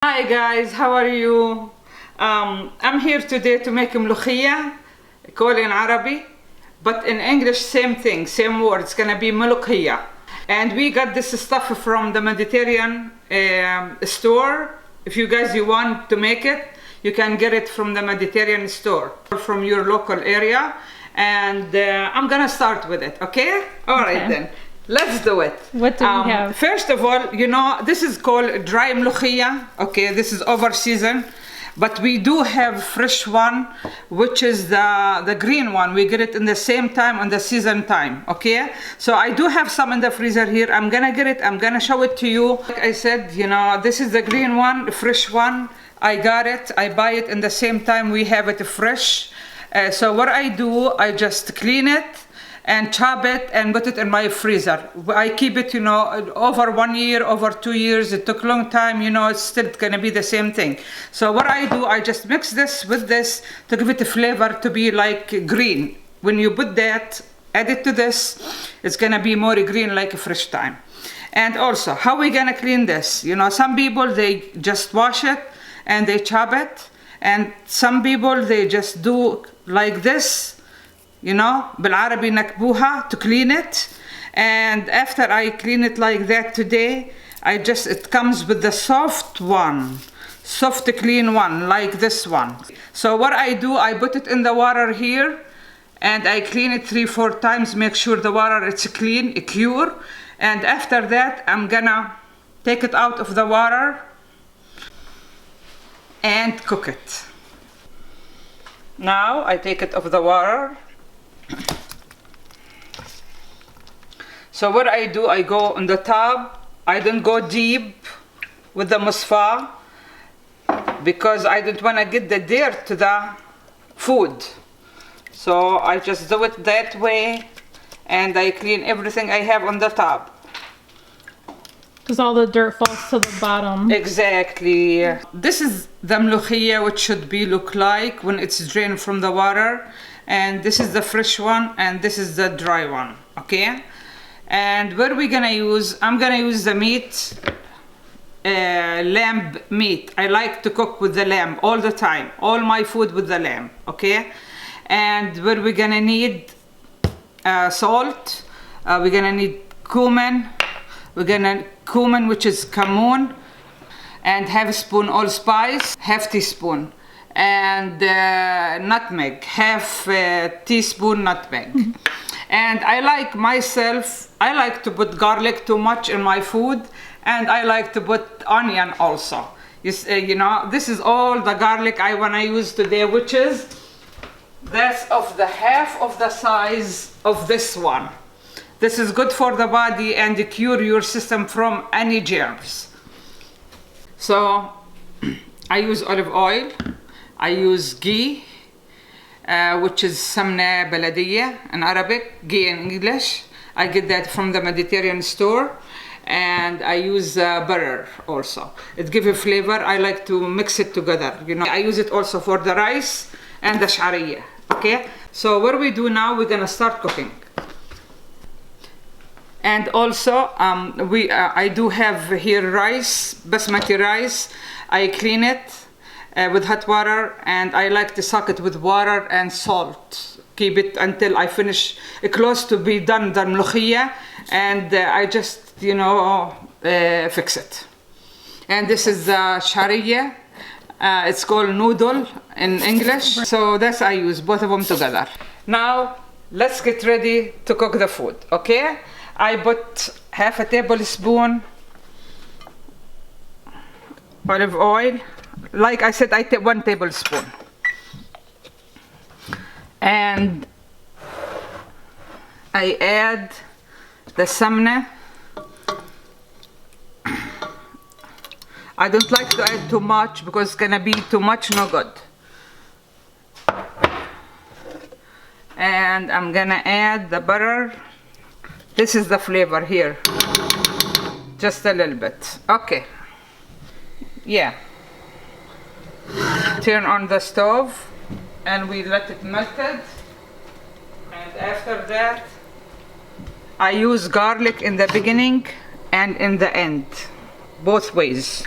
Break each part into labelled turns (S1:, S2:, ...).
S1: Hi guys, how are you? I'm here today to make Molokhia, called in Arabic, but in English same thing, same word. It's gonna be Molokhia. And we got this stuff from the Mediterranean store. If you guys want to make it, you can get it from the Mediterranean store, from your local area. And I'm gonna start with it, okay? All right then. Let's do it.
S2: What do we have?
S1: First of all, you know, this is called dry Molokhia. Okay, this is over season. But we do have fresh one, which is the green one. We get it in the same time on the season time, okay? So I do have some in the freezer here. I'm gonna get it, I'm gonna show it to you. Like I said, you know, this is the green one, the fresh one. I got it, I buy it in the same time we have it fresh. So what I do, I just clean it and chop it and put it in my freezer. I keep it, you know, over 1 year, over 2 years. It took a long time, you know, it's still gonna be the same thing. So what I do, I just mix this with this to give it a flavor to be like green. When you put that, add it to this, it's gonna be more green like a fresh time. And also, how we gonna clean this? You know, some people, they just wash it and they chop it. And some people, they just do like this, you know, بالعربي نكبوها, to clean it. And after I clean it like that today, it comes with the soft one, soft clean one, like this one. So what I do, I put it in the water here and I clean it 3-4 times, make sure the water is clean, pure. And after that, I'm gonna take it out of the water and cook it. Now I take it off the water. So what I do, I go on the top. I don't go deep with the musfa because I don't want to get the dirt to the food. So I just do it that way and I clean everything I have on the top.
S2: Because all the dirt falls to the bottom.
S1: Exactly. This is the Molokhia, which should look like when it's drained from the water. And this is the fresh one and this is the dry one, okay? And what are we gonna use? I'm gonna use the meat, lamb meat. I like to cook with the lamb all the time, all my food with the lamb, okay? And what we're gonna need, salt, we're gonna need cumin, cumin, which is kamon, and half a spoon allspice, half teaspoon. And nutmeg, half teaspoon nutmeg. And I like to put garlic too much in my food, and I like to put onion also. You know, this is all the garlic I want to use today, which is that's of the half of the size of this one. This is good for the body and cure your system from any germs. So I use olive oil. I use ghee, which is samna baladiyya in Arabic, ghee in English. I get that from the Mediterranean store. And I use butter also. It gives a flavor. I like to mix it together. You know, I use it also for the rice and the shariya. Okay. So what we do now, we're gonna start cooking. And also, I do have here rice, basmati rice. I clean it with hot water, and I like to soak it with water and salt. Keep it until I finish, close to be done the Molokhia, and I just, you know, fix it. And this is shariya. It's called noodle in English. So that's I use both of them together. Now let's get ready to cook the food, okay? I put half a tablespoon olive oil. Like I said, I take 1 tablespoon. And I add the samna. I don't like to add too much because it's gonna be too much, no good. And I'm gonna add the butter. This is the flavor here. Just a little bit. Okay. Yeah. Turn on the stove and we let it melted. And after that, I use garlic in the beginning and in the end, both ways.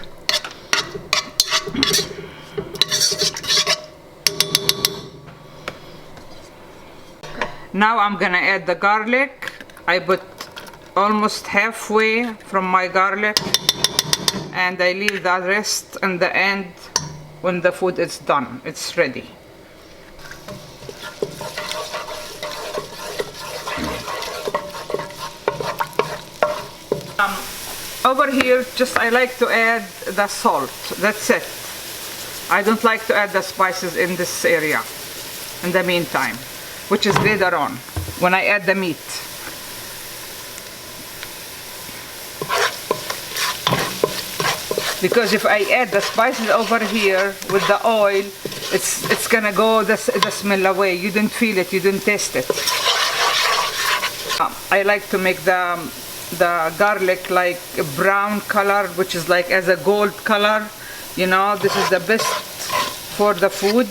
S1: Now I'm gonna add the garlic. I put almost halfway from my garlic, and I leave the rest in the end when the food is done, it's ready. Over here, just I like to add the salt, that's it. I don't like to add the spices in this area in the meantime, which is later on when I add the meat. Because if I add the spices over here with the oil, it's gonna go the smell away. You didn't feel it, you didn't taste it. I like to make the garlic like a brown color, which is like as a gold color. You know, this is the best for the food.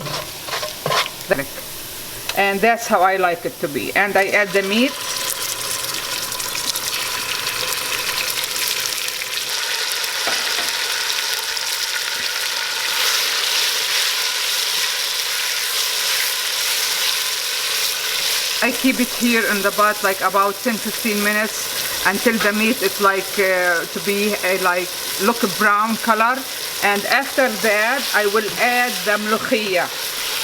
S1: And that's how I like it to be. And I add the meat. I keep it here in the pot like about 10-15 minutes until the meat is like to be like look brown color. And after that I will add the Molokhia.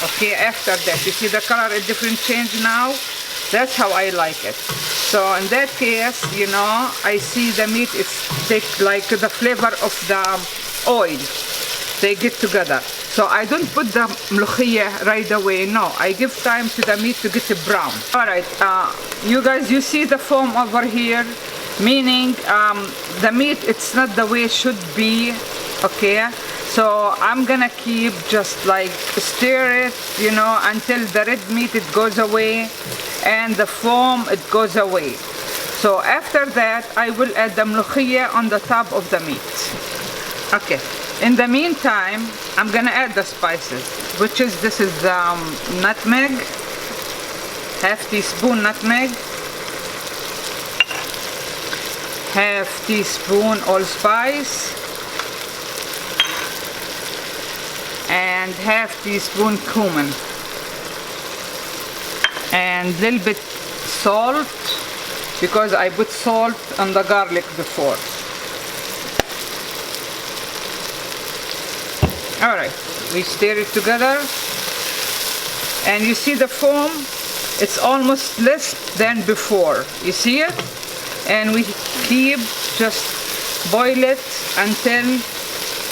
S1: Okay, after that you see the color is different change now. That's how I like it. So in that case, you know, I see the meat is take like the flavor of the oil. They get together. So I don't put the Molokhia right away, no. I give time to the meat to get brown. Alright, you guys, you see the foam over here? Meaning the meat, it's not the way it should be, okay? So I'm gonna keep just like stir it, you know, until the red meat, it goes away and the foam, it goes away. So after that, I will add the Molokhia on the top of the meat. Okay. In the meantime, I'm gonna add the spices, which is, this is nutmeg, half teaspoon nutmeg, half teaspoon allspice, and half teaspoon cumin, and little bit salt, because I put salt on the garlic before. Alright, we stir it together, and you see the foam, it's almost less than before, you see it? And we keep just boil it until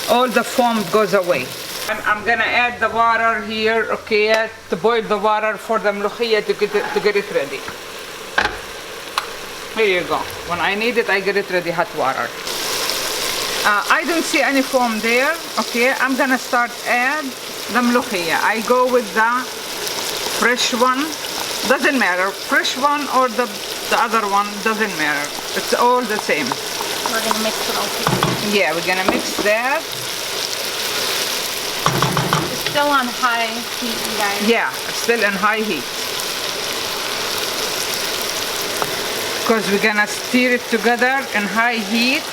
S1: all the foam goes away. And I'm gonna add the water here, okay, to boil the water for the Molokhia to get it ready. Here you go, when I need it, I get it ready, hot water. I don't see any foam there, okay, I'm gonna start add the Molokhia. I go with the fresh one, doesn't matter, fresh one or the other one, doesn't matter, it's all the same.
S2: We're gonna mix it all together.
S1: Yeah, we're gonna mix that.
S2: It's still on high heat, you guys.
S1: Yeah, it's still in high heat. Because we're gonna stir it together in high heat.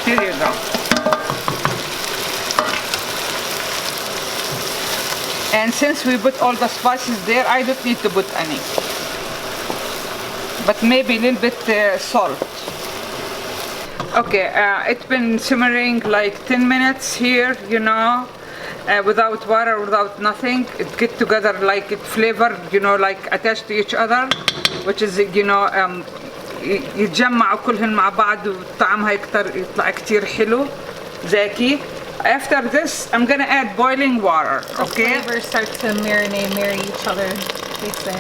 S1: Here you go. And since we put all the spices there, I don't need to put any. But maybe a little bit salt. Okay, it's been simmering like 10 minutes here, you know, without water, without nothing. It get together like it flavor, you know, like attached to each other, which is, you know, يتجمعوا كلهن مع بعض وطعمها يطلع كتير حلو زاكي. After this, I'm gonna add boiling water, okay?
S2: The flavors start to marry each other, they say.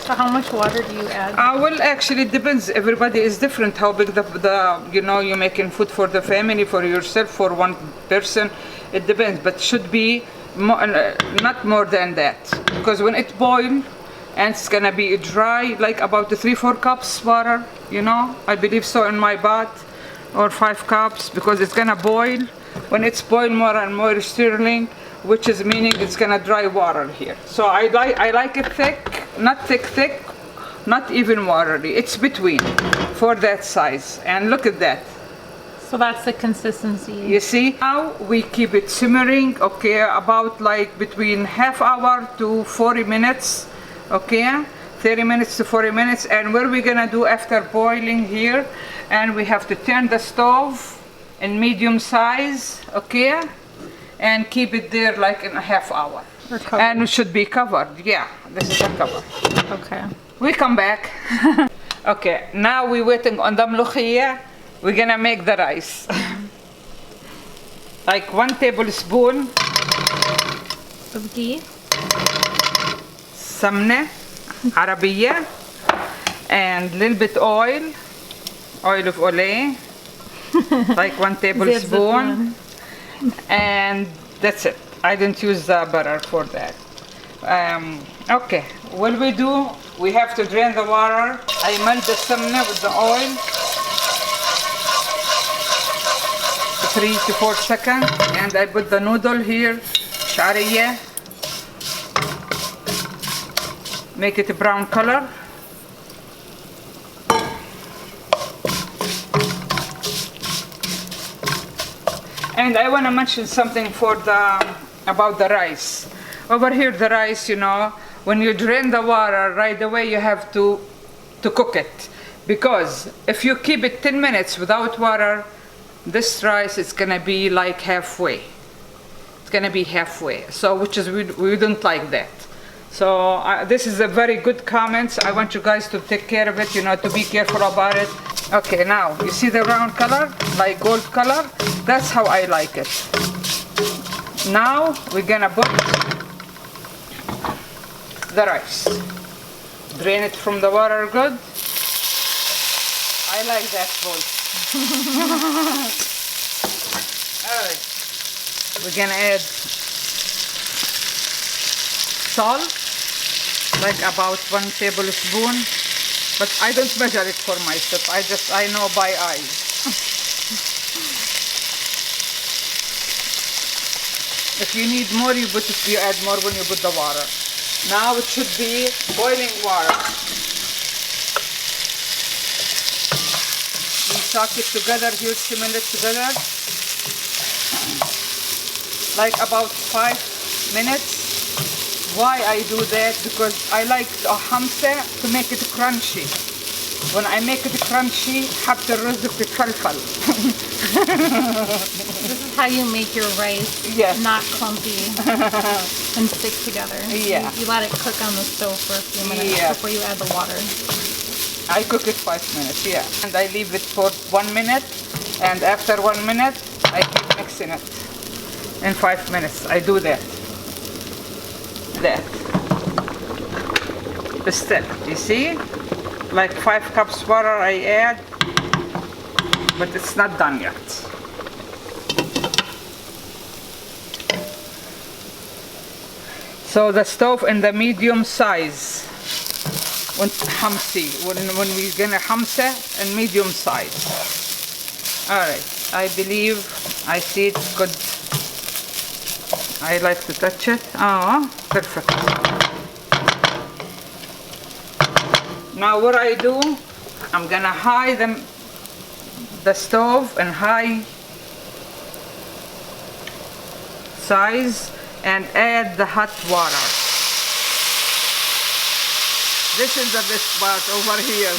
S2: So how much water do you add?
S1: Well, actually it depends. Everybody is different. How big the you know, you're making food for the family, for yourself, for one person. It depends, but should be not more than that. Because when it boils, and it's gonna be dry, like about 3-4 cups water, you know, I believe so in my pot, or 5 cups, because it's gonna boil. When it's boiled more and more stirring, which is meaning it's gonna dry water here. So I like it thick, not thick, not even watery. It's between for that size. And look at that.
S2: So that's the consistency.
S1: You see? Now we keep it simmering, okay, about like between half hour to 40 minutes, okay? 30 minutes to 40 minutes. And what we're gonna do after boiling here, and we have to turn the stove in medium size, okay? And keep it there like in a half hour. And it should be covered, yeah, this is a cover.
S2: Okay.
S1: We come back. Okay, now we're waiting on the molokhia. We're gonna make the rice. Like 1 tablespoon
S2: Of ghee.
S1: سمنة عربية and little bit oil of olive, like 1 tablespoon, and that's it. I didn't use the butter for that. Okay, what we do, we have to drain the water. I melt the samna with the oil 3 to 4 seconds, and I put the noodle here, shariya, make it a brown color. And I want to mention something about the rice. Over here, the rice, you know, when you drain the water right away, you have to cook it, because if you keep it 10 minutes without water, this rice is gonna be like halfway. It's gonna be halfway. So, which is we don't like that. So this is a very good comments. I want you guys to take care of it, you know, to be careful about it. Okay, now you see the brown color, like gold color. That's how I like it. Now we're gonna put the rice. Drain it from the water good. I like that voice. Alright. We're gonna add salt, like about 1 tablespoon. But I don't measure it for myself. I know by eyes. If you need more, you add more when you put the water. Now it should be boiling water. We soak it together here, simmer it together. Like about 5 minutes. Why I do that? Because I like hamsa to make it crunchy. When I make it crunchy, حتى الرز بتفلفل.
S2: This is how you make your rice not clumpy and stick together.
S1: Yeah.
S2: You let it cook on the stove for a few minutes before you add the water.
S1: I cook it 5 minutes, yeah. And I leave it for 1 minute, and after 1 minute, I keep mixing it. In 5 minutes, I do that. The step, you see? Like 5 cups water I add, but it's not done yet. So the stove in the medium size. When we're gonna hamsa in medium size. Alright, I believe I see it good. I like to touch it. Oh, perfect. Now what I do, I'm gonna high the stove and high size and add the hot water. This is the best part over here.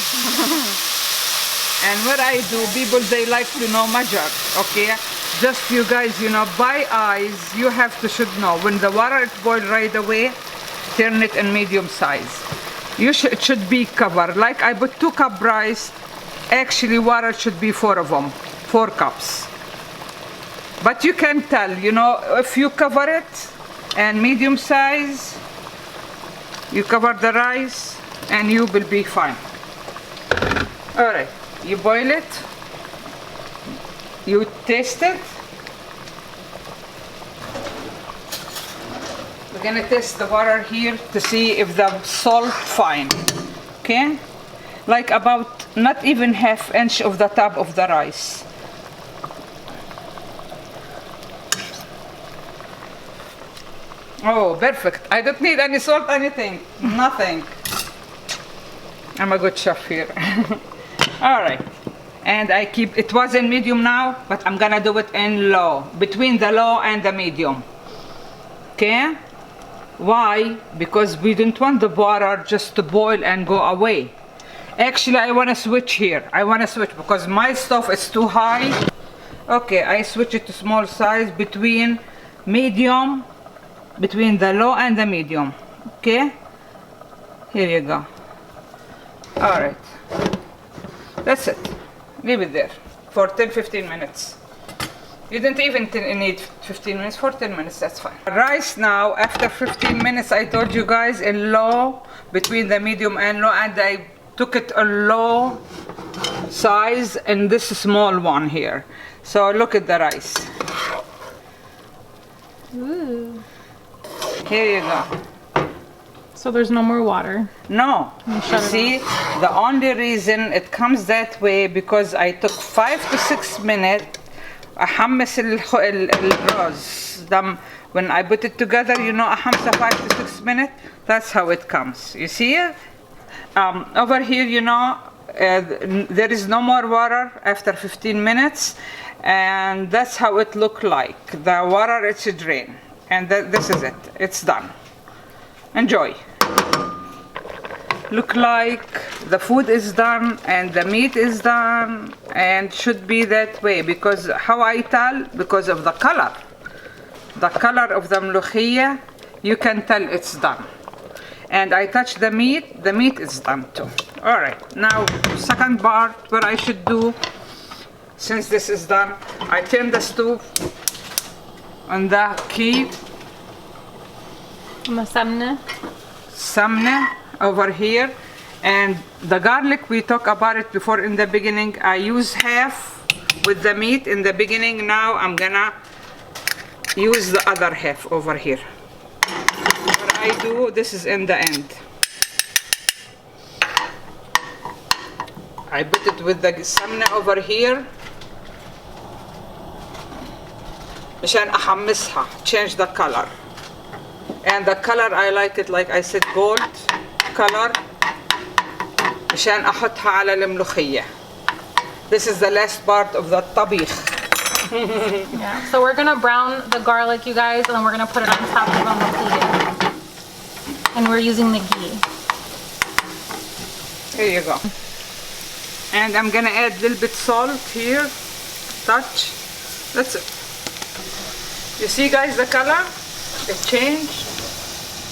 S1: And what I do, people, they like to know measure, okay? Just you guys, you know, by eyes, you have to should know. When the water is boiled right away, turn it in medium size. It should be covered. Like I put 2 cups rice, actually water should be 4 of them, 4 cups. But you can tell, you know, if you cover it and medium size, you cover the rice and you will be fine. Alright, you boil it, you taste it. We're gonna test the water here to see if the salt fine, okay? Like about not even ½ inch of the top of the rice. Oh, perfect. I don't need any salt, anything, nothing. I'm a good chef here. All right, And I keep, it was in medium now, but I'm gonna do it in low, between the low and the medium. Okay? Why? Because we didn't want the water just to boil and go away. Actually, I want to switch here. I want to switch because my stove is too high. Okay, I switch it to small size between medium, between the low and the medium. Okay? Here you go. Alright. That's it. Leave it there for 10-15 minutes. You didn't even need 15 minutes, for 10 minutes, that's fine. Rice now, after 15 minutes, I told you guys in low, between the medium and low, and I took it a low size and this small one here. So look at the rice.
S2: Ooh.
S1: Here you go.
S2: So there's no more water.
S1: No, you see, the only reason it comes that way because I took 5 to 6 minutes أحمس الرز. When I put it together, you know, أحمسه 5 to 6 minutes. That's how it comes. You see it? Over here, you know, there is no more water after 15 minutes, and that's how it look like. The water, it's a drain, and this is it. It's done. Enjoy. Look like the food is done and the meat is done, and should be that way because how I tell, because of the color of the molokhia, you can tell it's done. And I touch the meat is done too. All right, now second part, what I should do, since this is done, I turn the stove on the key. Samna over here, and the garlic, we talked about it before in the beginning. I use half with the meat in the beginning. Now I'm gonna use the other half over here. What I do, this is in the end. I put it with the samna over here مشان أحمسها, change the color. And the color, I like it, like I said, gold color مشان أحطها على الملوخية. This is the last part of the طبيخ.
S2: Yeah, so we're gonna brown the garlic, you guys, and then we're gonna put it on top of the molokhia. And we're using the ghee.
S1: Here you go. And I'm gonna add a little bit salt here, touch. That's it. You see, guys, the color? It changed.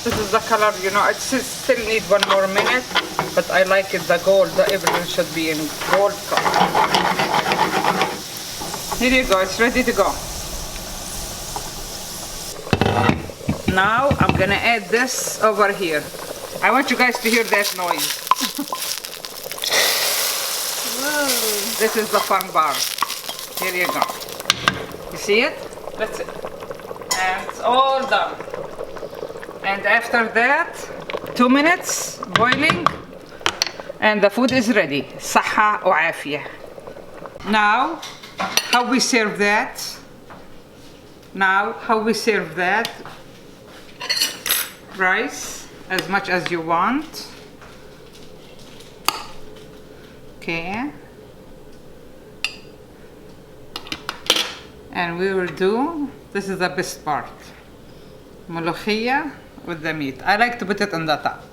S1: This is the color, you know, it still need 1 more minute, but I like it, the gold, everything should be in gold color. Here you go, it's ready to go. Now I'm gonna add this over here. I want you guys to hear that noise.
S2: Whoa.
S1: This is the fun bar. Here you go. You see it? That's it. And it's all done. And after that, 2 minutes boiling, and the food is ready. صحة وعافية. Now, how we serve that? Rice, as much as you want. Okay. And we will do, this is the best part, molokhia with the meat. I like to put it on the top.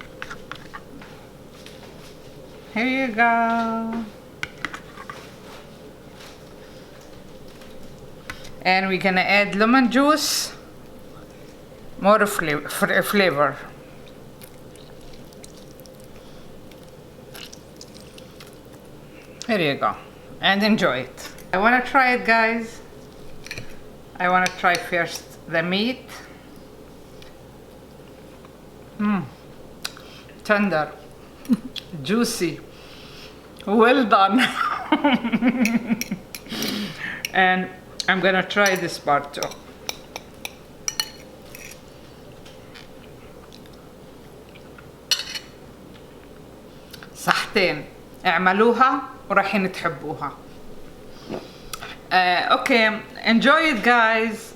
S1: Here you go. And we're gonna add lemon juice, more flavor. Here you go. And enjoy it. I wanna try it, guys. I want to try first the meat. Tender, juicy, well done. And I'm gonna try this part too. صحتين اعملوها وراحين تحبوها. Okay, enjoy it, guys,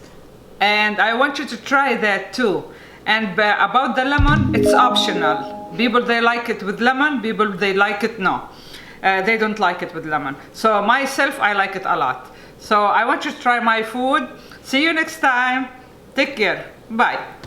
S1: and I want you to try that too. And about the lemon, it's optional. People, they like it with lemon, people, they like it no. they don't like it with lemon. So myself, I like it a lot. So I want you to try my food. See you next time. Take care. Bye.